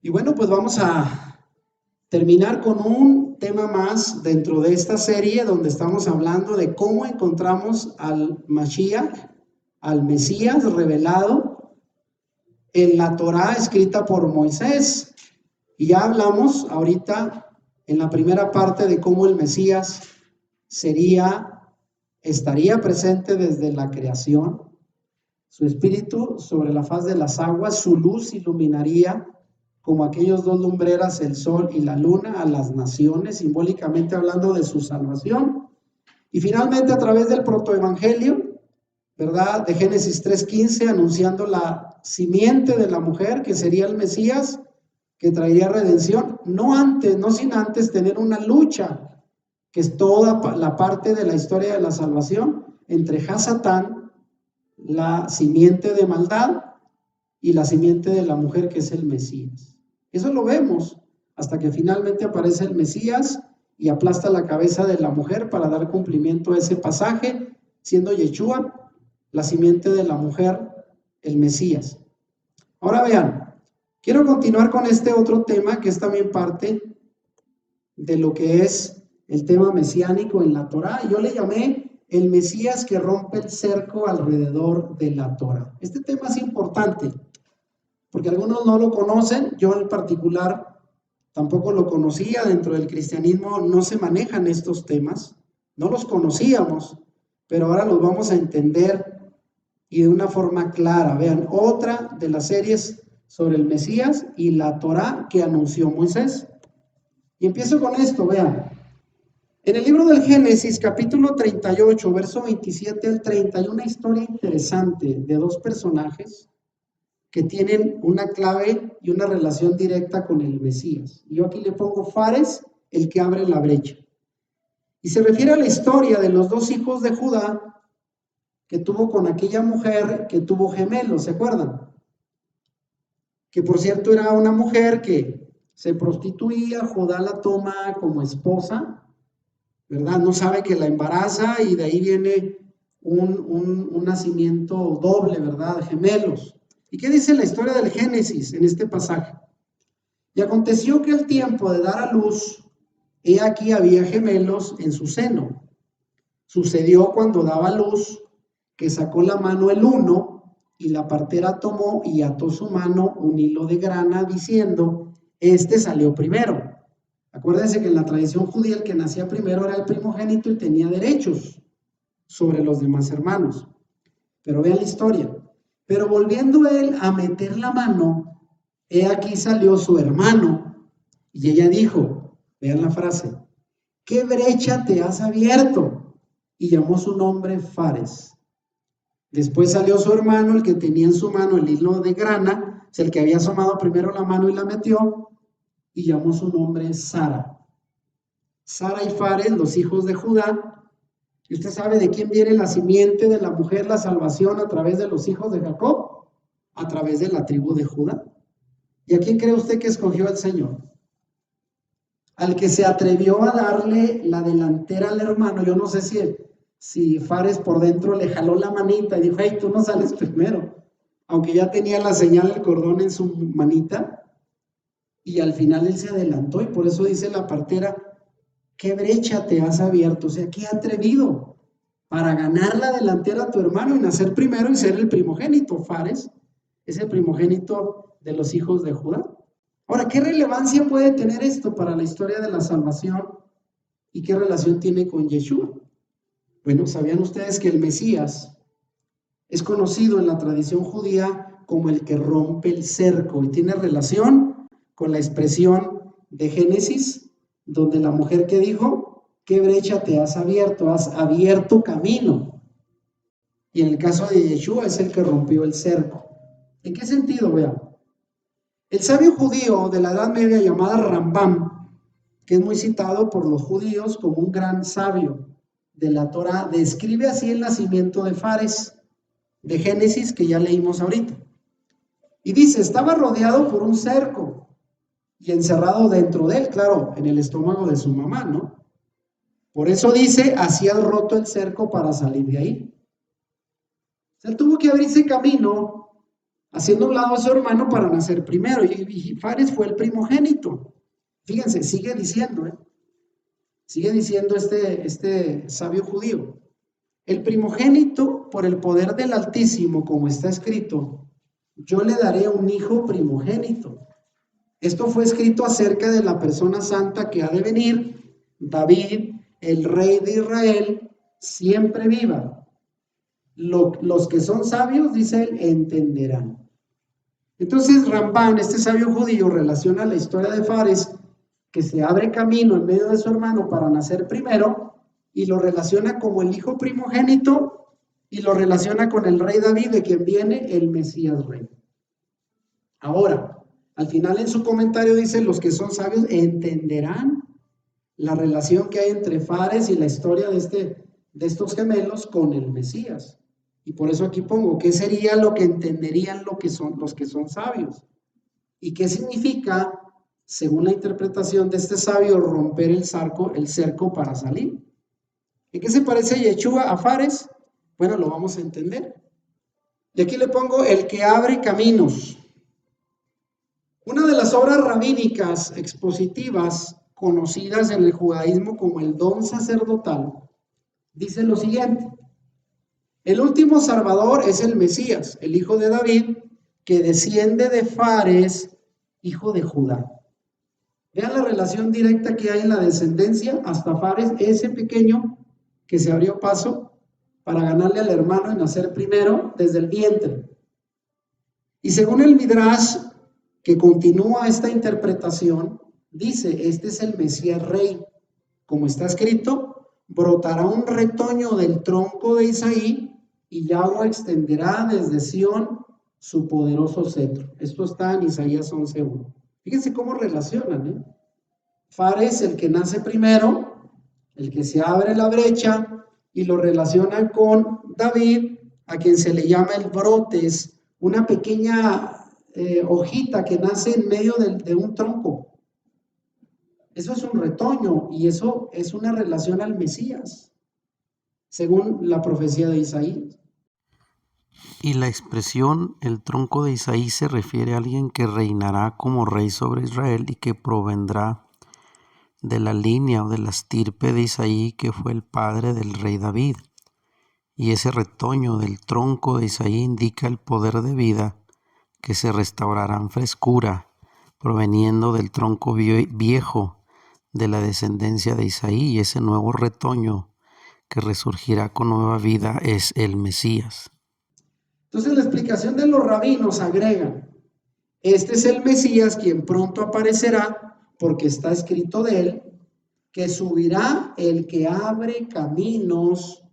Y bueno, pues vamos a terminar con un tema más dentro de esta serie donde estamos hablando de cómo encontramos al Mashiach, al Mesías revelado en la Torá escrita por Moisés. Y ya hablamos ahorita en la primera parte de cómo el Mesías estaría presente desde la creación. Su espíritu sobre la faz de las aguas, su luz iluminaría como aquellos dos lumbreras, el sol y la luna, a las naciones, simbólicamente hablando de su salvación. Y finalmente a través del protoevangelio, ¿verdad? De Génesis 3:15, anunciando la simiente de la mujer, que sería el Mesías, que traería redención, no sin antes tener una lucha, que es toda la parte de la historia de la salvación, entre Hasatán, la simiente de maldad, y la simiente de la mujer, que es el Mesías. Eso lo vemos hasta que finalmente aparece el Mesías y aplasta la cabeza de la mujer para dar cumplimiento a ese pasaje, siendo Yeshua la simiente de la mujer, el Mesías. Ahora vean, quiero continuar con este otro tema que es también parte de lo que es el tema mesiánico en la Torá. Yo le llamé el Mesías que rompe el cerco alrededor de la Torá. Este tema es importante porque algunos no lo conocen. Yo en particular tampoco lo conocía. Dentro del cristianismo no se manejan estos temas, no los conocíamos, pero ahora los vamos a entender y de una forma clara. Vean, otra de las series sobre el Mesías y la Torá que anunció Moisés. Y empiezo con esto, vean. En el libro del Génesis, capítulo 38, verso 27 al 30, hay una historia interesante de dos personajes que tienen una clave y una relación directa con el Mesías. Yo aquí le pongo Fares, el que abre la brecha. Y se refiere a la historia de los dos hijos de Judá que tuvo con aquella mujer que tuvo gemelos, ¿se acuerdan? Que por cierto era una mujer que se prostituía, Judá la toma como esposa, ¿verdad? No sabe que la embaraza y de ahí viene un nacimiento doble, ¿verdad? Gemelos. ¿Y qué dice la historia del Génesis en este pasaje? Y aconteció que al tiempo de dar a luz, he aquí había gemelos en su seno. Sucedió cuando daba luz que sacó la mano el uno y la partera tomó y ató su mano un hilo de grana diciendo, este salió primero. Acuérdense que en la tradición judía el que nacía primero era el primogénito y tenía derechos sobre los demás hermanos. Pero vean la historia. Pero volviendo él a meter la mano, he aquí salió su hermano y ella dijo, vean la frase, ¿qué brecha te has abierto? Y llamó su nombre Fares. Después salió su hermano, el que tenía en su mano el hilo de grana, el que había asomado primero la mano y la metió, y llamó su nombre Sara. Sara y Fares, los hijos de Judá. ¿Y usted sabe de quién viene la simiente de la mujer, la salvación a través de los hijos de Jacob? A través de la tribu de Judá. ¿Y a quién cree usted que escogió el Señor? Al que se atrevió a darle la delantera al hermano. Yo no sé si Fares por dentro le jaló la manita y dijo, hey, tú no sales primero. Aunque ya tenía la señal del cordón en su manita. Y al final él se adelantó y por eso dice la partera, ¿qué brecha te has abierto? O sea, qué atrevido para ganar la delantera a tu hermano y nacer primero y ser el primogénito. Fares es el primogénito de los hijos de Judá. Ahora, ¿qué relevancia puede tener esto para la historia de la salvación y qué relación tiene con Yeshua? Bueno, ¿sabían ustedes que el Mesías es conocido en la tradición judía como el que rompe el cerco y tiene relación con la expresión de Génesis, donde la mujer que dijo, ¿qué brecha te has abierto? Has abierto camino. Y en el caso de Yeshua es el que rompió el cerco. ¿En qué sentido? Vean. El sabio judío de la Edad Media llamado Rambam, que es muy citado por los judíos como un gran sabio de la Torá, describe así el nacimiento de Fares, de Génesis, que ya leímos ahorita. Y dice, estaba rodeado por un cerco y encerrado dentro de él, claro, en el estómago de su mamá, ¿no? Por eso dice, hacía roto el cerco para salir de ahí. O sea, tuvo que abrirse camino haciendo a un lado a su hermano para nacer primero. Y Fares fue el primogénito. Fíjense, sigue diciendo este sabio judío. El primogénito, por el poder del Altísimo, como está escrito, yo le daré un hijo primogénito. Esto fue escrito acerca de la persona santa que ha de venir, David, el rey de Israel, siempre viva. Los que son sabios, dice él, entenderán. Entonces Rambán, este sabio judío, relaciona la historia de Fares, que se abre camino en medio de su hermano para nacer primero, y lo relaciona como el hijo primogénito, y lo relaciona con el rey David, de quien viene el Mesías rey. Ahora, al final en su comentario dice, los que son sabios entenderán la relación que hay entre Fares y la historia de estos gemelos con el Mesías. Y por eso aquí pongo, ¿qué sería lo que entenderían los que son sabios? ¿Y qué significa, según la interpretación de este sabio, romper el cerco para salir? ¿En qué se parece Yeshua a Fares? Bueno, lo vamos a entender. Y aquí le pongo el que abre caminos. Una de las obras rabínicas expositivas conocidas en el judaísmo como el don sacerdotal dice lo siguiente: el último Salvador es el Mesías, el hijo de David, que desciende de Fares, hijo de Judá. Vean la relación directa que hay en la descendencia hasta Fares, ese pequeño que se abrió paso para ganarle al hermano y nacer primero desde el vientre. Y según el Midrash, que continúa esta interpretación, dice, este es el Mesías rey. Como está escrito, brotará un retoño del tronco de Isaí y Yahweh extenderá desde Sión su poderoso cetro. Esto está en Isaías 11:1. Fíjense cómo relacionan, ¿eh? Fares, el que nace primero, el que se abre la brecha, y lo relacionan con David, a quien se le llama el brotes, una pequeña hojita que nace en medio de un tronco. Eso es un retoño y eso es una relación al Mesías, según la profecía de Isaías. Y la expresión el tronco de Isaí se refiere a alguien que reinará como rey sobre Israel y que provendrá de la línea o de la estirpe de Isaí, que fue el padre del rey David. Y ese retoño del tronco de Isaí indica el poder de vida que se restaurará en frescura, proveniendo del tronco viejo de la descendencia de Isaí, y ese nuevo retoño que resurgirá con nueva vida es el Mesías. Entonces la explicación de los rabinos agrega, este es el Mesías quien pronto aparecerá, porque está escrito de él, que subirá el que abre caminos.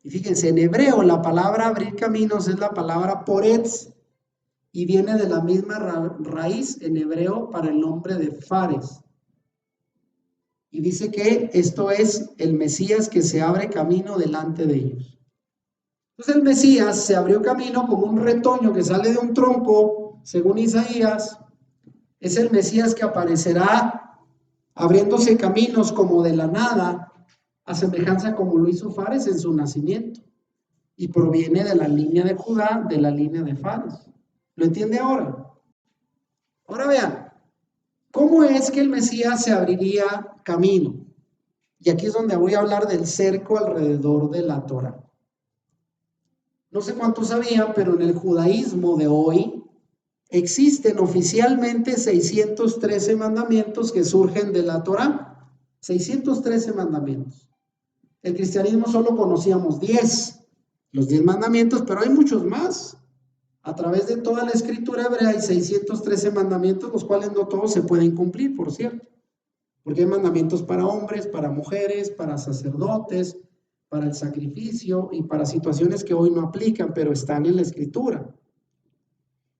Y fíjense, en hebreo la palabra abrir caminos es la palabra poretz, y viene de la misma raíz en hebreo para el nombre de Fares. Y dice que esto es el Mesías que se abre camino delante de ellos. Entonces el Mesías se abrió camino como un retoño que sale de un tronco, según Isaías. Es el Mesías que aparecerá abriéndose caminos como de la nada, a semejanza como lo hizo Fares en su nacimiento. Y proviene de la línea de Judá, de la línea de Fares. ¿Lo entiende ahora? Ahora vean, ¿cómo es que el Mesías se abriría camino? Y aquí es donde voy a hablar del cerco alrededor de la Torá. No sé cuántos sabían, pero en el judaísmo de hoy existen oficialmente 613 mandamientos que surgen de la Torá. 613 mandamientos. El cristianismo solo conocíamos 10, los 10 mandamientos, pero hay muchos más. A través de toda la escritura hebrea hay 613 mandamientos, los cuales no todos se pueden cumplir, por cierto. Porque hay mandamientos para hombres, para mujeres, para sacerdotes, para el sacrificio y para situaciones que hoy no aplican, pero están en la escritura.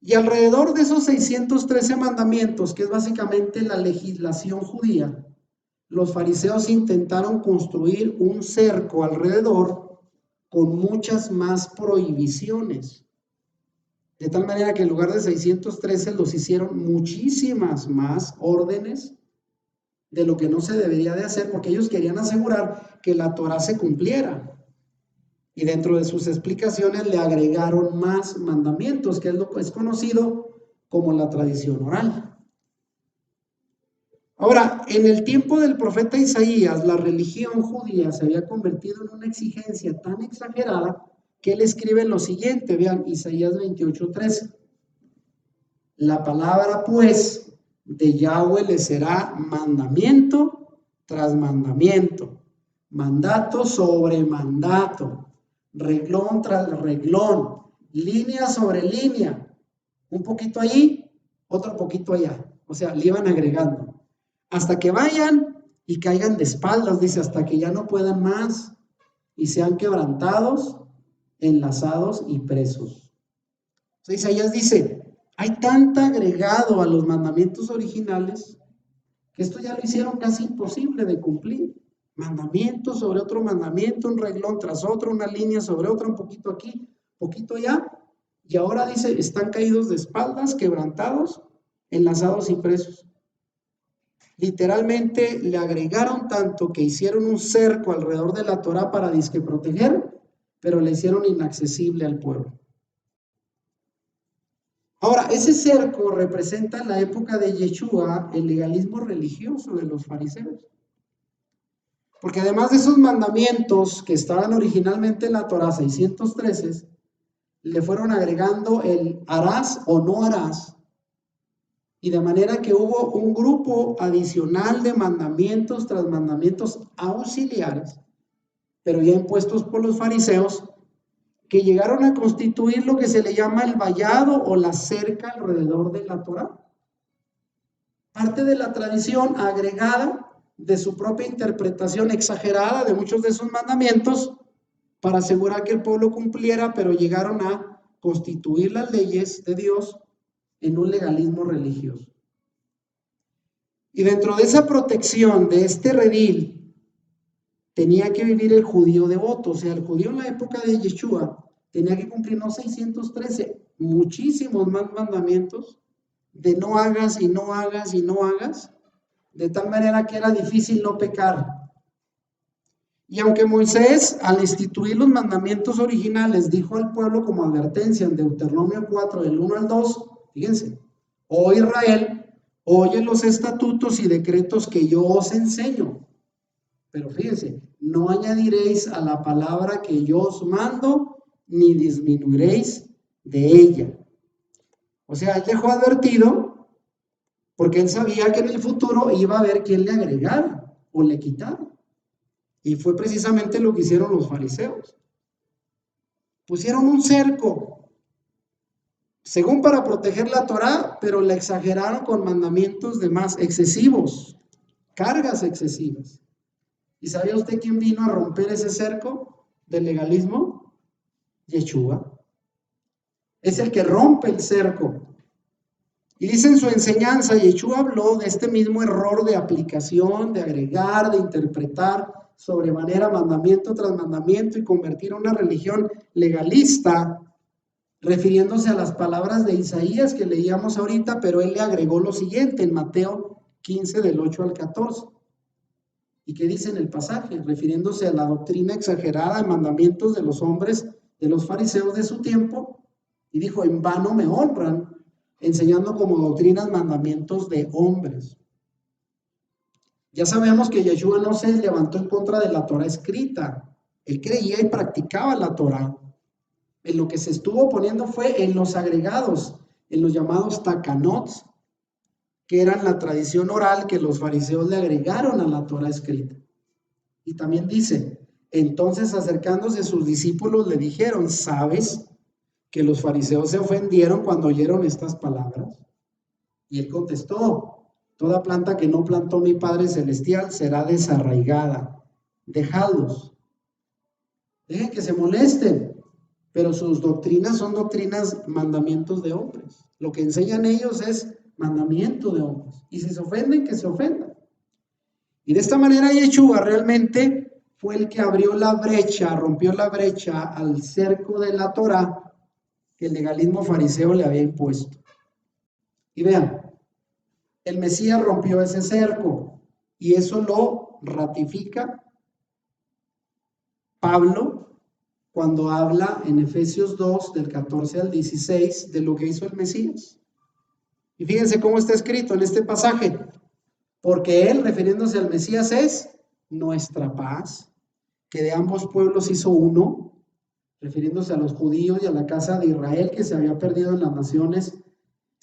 Y alrededor de esos 613 mandamientos, que es básicamente la legislación judía, los fariseos intentaron construir un cerco alrededor con muchas más prohibiciones. De tal manera que en lugar de 613 los hicieron muchísimas más órdenes de lo que no se debería de hacer, porque ellos querían asegurar que la Torá se cumpliera. Y dentro de sus explicaciones le agregaron más mandamientos, que es lo que es conocido como la tradición oral. Ahora, en el tiempo del profeta Isaías, la religión judía se había convertido en una exigencia tan exagerada que él escribe lo siguiente, vean, Isaías 28:13. La palabra, pues, de Yahweh le será mandamiento tras mandamiento, mandato sobre mandato, reglón tras reglón, línea sobre línea, un poquito allí, otro poquito allá. O sea, le iban agregando. Hasta que vayan y caigan de espaldas, dice, hasta que ya no puedan más y sean quebrantados, enlazados y presos. Entonces Isaías dice, hay tanto agregado a los mandamientos originales que esto ya lo hicieron casi imposible de cumplir. Mandamiento sobre otro mandamiento, un reglón tras otro, una línea sobre otra, un poquito aquí, poquito allá. Y ahora dice, están caídos de espaldas, quebrantados, enlazados y presos. Literalmente le agregaron tanto que hicieron un cerco alrededor de la Torá para disque proteger, pero le hicieron inaccesible al pueblo. Ahora, ese cerco representa en la época de Yeshua el legalismo religioso de los fariseos. Porque además de esos mandamientos que estaban originalmente en la Torá 613, le fueron agregando el harás o no harás. Y de manera que hubo un grupo adicional de mandamientos tras mandamientos auxiliares, pero ya impuestos por los fariseos, que llegaron a constituir lo que se le llama el vallado o la cerca alrededor de la Torá. Parte de la tradición agregada de su propia interpretación exagerada de muchos de esos mandamientos para asegurar que el pueblo cumpliera, pero llegaron a constituir las leyes de Dios en un legalismo religioso. Y dentro de esa protección de este redil tenía que vivir el judío devoto, o sea, el judío en la época de Yeshua tenía que cumplir no 613, muchísimos más mandamientos de no hagas y no hagas y no hagas, de tal manera que era difícil no pecar. Y aunque Moisés, al instituir los mandamientos originales, dijo al pueblo como advertencia en Deuteronomio 4, del 1 al 2, fíjense, oh Israel, oye los estatutos y decretos que yo os enseño. Pero fíjense, no añadiréis a la palabra que yo os mando, ni disminuiréis de ella. O sea, él dejó advertido, porque él sabía que en el futuro iba a haber quien le agregara o le quitara. Y fue precisamente lo que hicieron los fariseos. Pusieron un cerco, según para proteger la Torá, pero la exageraron con mandamientos de más excesivos, cargas excesivas. ¿Y sabía usted quién vino a romper ese cerco del legalismo? Yeshua. Es el que rompe el cerco. Y dice en su enseñanza, Yeshua habló de este mismo error de aplicación, de agregar, de interpretar sobremanera mandamiento tras mandamiento y convertir a una religión legalista, refiriéndose a las palabras de Isaías que leíamos ahorita, pero él le agregó lo siguiente en Mateo 15 del 8 al 14. ¿Y qué dice en el pasaje? Refiriéndose a la doctrina exagerada de mandamientos de los hombres, de los fariseos de su tiempo, y dijo, en vano me honran, enseñando como doctrinas mandamientos de hombres. Ya sabemos que Yeshua no se levantó en contra de la Torah escrita. Él creía y practicaba la Torah. En lo que se estuvo poniendo fue en los agregados, en los llamados takanots, que eran la tradición oral que los fariseos le agregaron a la Torah escrita. Y también dice, entonces acercándose sus discípulos le dijeron, ¿sabes que los fariseos se ofendieron cuando oyeron estas palabras? Y él contestó, toda planta que no plantó mi Padre Celestial será desarraigada. Dejadlos. Dejen que se molesten. Pero sus doctrinas son doctrinas, mandamientos de hombres. Lo que enseñan ellos es mandamiento de hombres. Y si se ofenden, que se ofendan. Y de esta manera Yeshua realmente fue el que abrió la brecha, rompió la brecha al cerco de la Torá que el legalismo fariseo le había impuesto. Y vean, el Mesías rompió ese cerco y eso lo ratifica Pablo cuando habla en Efesios 2, del 14 al 16, de lo que hizo el Mesías. Y fíjense cómo está escrito en este pasaje. Porque Él, refiriéndose al Mesías, es nuestra paz, que de ambos pueblos hizo uno, refiriéndose a los judíos y a la casa de Israel que se había perdido en las naciones,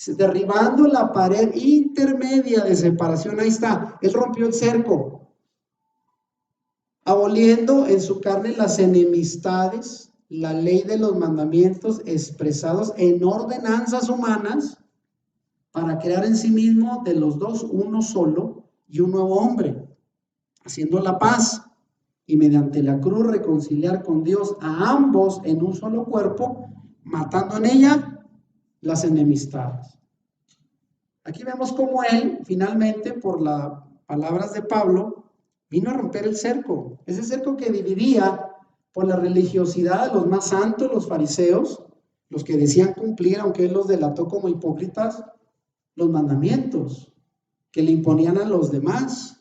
derribando la pared intermedia de separación. Ahí está, Él rompió el cerco, aboliendo en su carne las enemistades, la ley de los mandamientos expresados en ordenanzas humanas, para crear en sí mismo de los dos uno solo y un nuevo hombre, haciendo la paz, y mediante la cruz reconciliar con Dios a ambos en un solo cuerpo, matando en ella las enemistades. Aquí vemos cómo Él, finalmente, por las palabras de Pablo, vino a romper el cerco, ese cerco que dividía por la religiosidad de los más santos, los fariseos, los que decían cumplir, aunque Él los delató como hipócritas, los mandamientos que le imponían a los demás.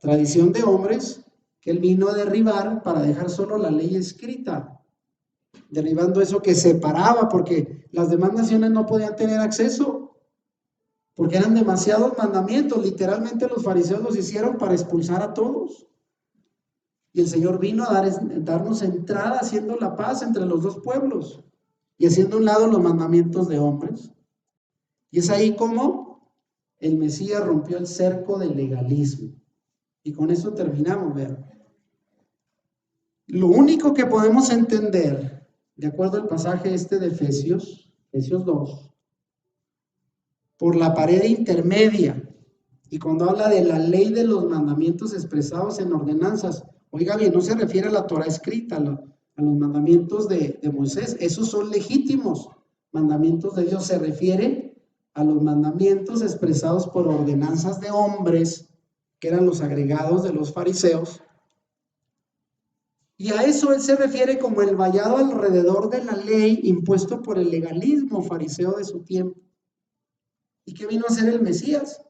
Tradición de hombres que Él vino a derribar para dejar solo la ley escrita, derribando eso que separaba, porque las demás naciones no podían tener acceso, porque eran demasiados mandamientos. Literalmente los fariseos los hicieron para expulsar a todos. Y el Señor vino a darnos entrada, haciendo la paz entre los dos pueblos y haciendo a un lado los mandamientos de hombres. Y es ahí como el Mesías rompió el cerco del legalismo. Y con eso terminamos, vean. Lo único que podemos entender, de acuerdo al pasaje de Efesios 2, por la pared intermedia, y cuando habla de la ley de los mandamientos expresados en ordenanzas, oiga bien, no se refiere a la Torah escrita, a los mandamientos de Moisés, esos son legítimos mandamientos de Dios, se refiere a los mandamientos expresados por ordenanzas de hombres, que eran los agregados de los fariseos, y a eso Él se refiere como el vallado alrededor de la ley impuesto por el legalismo fariseo de su tiempo. ¿Y qué vino a hacer el Mesías?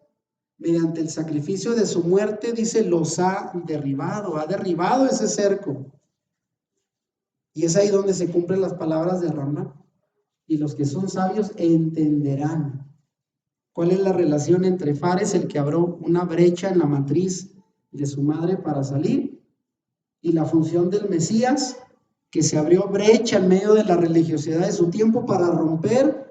Mediante el sacrificio de su muerte, dice, los ha derribado ese cerco. Y es ahí donde se cumplen las palabras de Ramá. Y los que son sabios entenderán cuál es la relación entre Fares, el que abrió una brecha en la matriz de su madre para salir, y la función del Mesías, que se abrió brecha en medio de la religiosidad de su tiempo para romper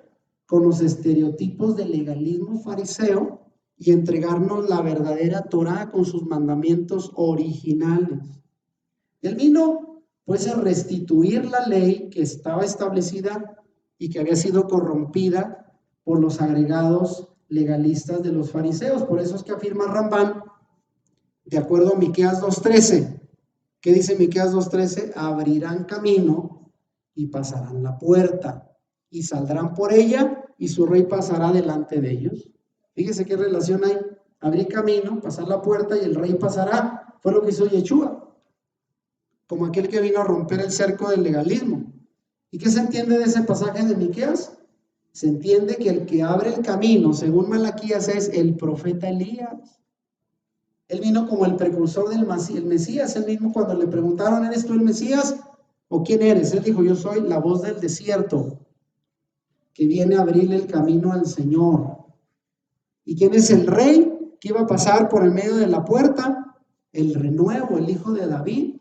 con los estereotipos del legalismo fariseo y entregarnos la verdadera Torá con sus mandamientos originales. Él vino pues a restituir la ley que estaba establecida y que había sido corrompida por los agregados legalistas de los fariseos. Por eso es que afirma Rambán, de acuerdo a Miqueas 2:13. ¿Qué dice Miqueas 2:13? Abrirán camino y pasarán la puerta y saldrán por ella y su rey pasará delante de ellos. Fíjese qué relación hay. Abrir camino, pasar la puerta y el rey pasará. Fue lo que hizo Yeshua, como aquel que vino a romper el cerco del legalismo. ¿Y qué se entiende de ese pasaje de Miqueas? Se entiende que el que abre el camino, según Malaquías, es el profeta Elías. Él vino como el precursor del Mesías. Él mismo, cuando le preguntaron, ¿eres tú el Mesías o quién eres? Él dijo, yo soy la voz del desierto que viene a abrirle el camino al Señor. ¿Y quién es el rey que iba a pasar por el medio de la puerta? El renuevo, el hijo de David.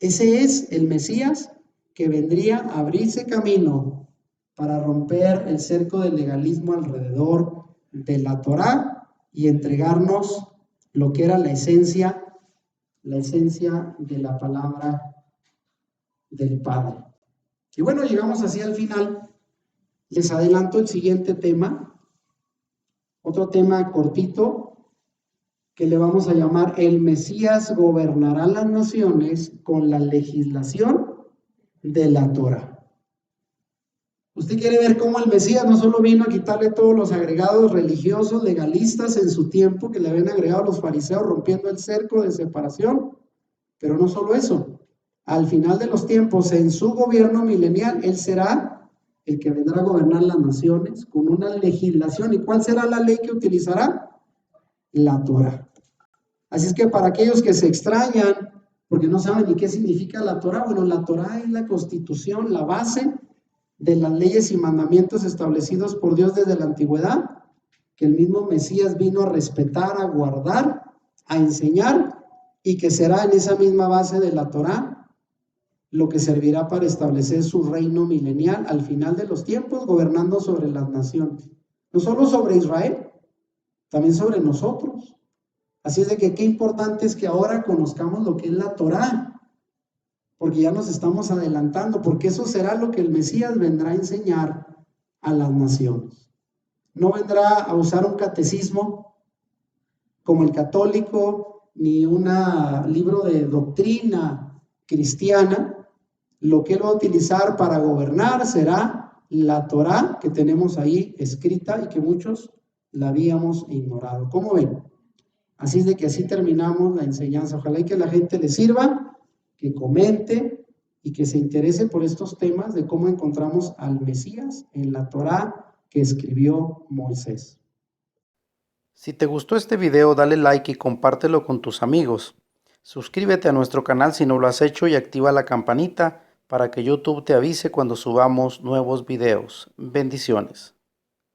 Ese es el Mesías que vendría a abrirse camino para romper el cerco del legalismo alrededor de la Torá y entregarnos lo que era la esencia de la palabra del Padre. Y bueno, llegamos así al final. Les adelanto el siguiente tema, otro tema cortito, que le vamos a llamar el Mesías gobernará las naciones con la legislación de la Torá. Usted quiere ver cómo el Mesías no solo vino a quitarle todos los agregados religiosos, legalistas en su tiempo que le habían agregado los fariseos rompiendo el cerco de separación, pero no solo eso, al final de los tiempos, en su gobierno milenial, Él será el que vendrá a gobernar las naciones con una legislación. ¿Y cuál será la ley que utilizará? La Torá. Así es que para aquellos que se extrañan porque no saben ni qué significa la Torá. Bueno, la Torá es la constitución, la base de las leyes y mandamientos establecidos por Dios desde la antigüedad, que el mismo Mesías vino a respetar, a guardar, a enseñar, y que será en esa misma base de la Torá lo que servirá para establecer su reino milenial al final de los tiempos, gobernando sobre las naciones. No solo sobre Israel, también sobre nosotros. Así es de que qué importante es que ahora conozcamos lo que es la Torá, porque ya nos estamos adelantando, porque eso será lo que el Mesías vendrá a enseñar a las naciones. No vendrá a usar un catecismo como el católico, ni un libro de doctrina cristiana. Lo que él va a utilizar para gobernar será la Torá que tenemos ahí escrita y que muchos la habíamos ignorado. ¿Cómo ven? Así es de que así terminamos la enseñanza. Ojalá y que la gente le sirva, que comente y que se interese por estos temas de cómo encontramos al Mesías en la Torá que escribió Moisés. Si te gustó este video, dale like y compártelo con tus amigos. Suscríbete a nuestro canal si no lo has hecho y activa la campanita para que YouTube te avise cuando subamos nuevos videos. Bendiciones.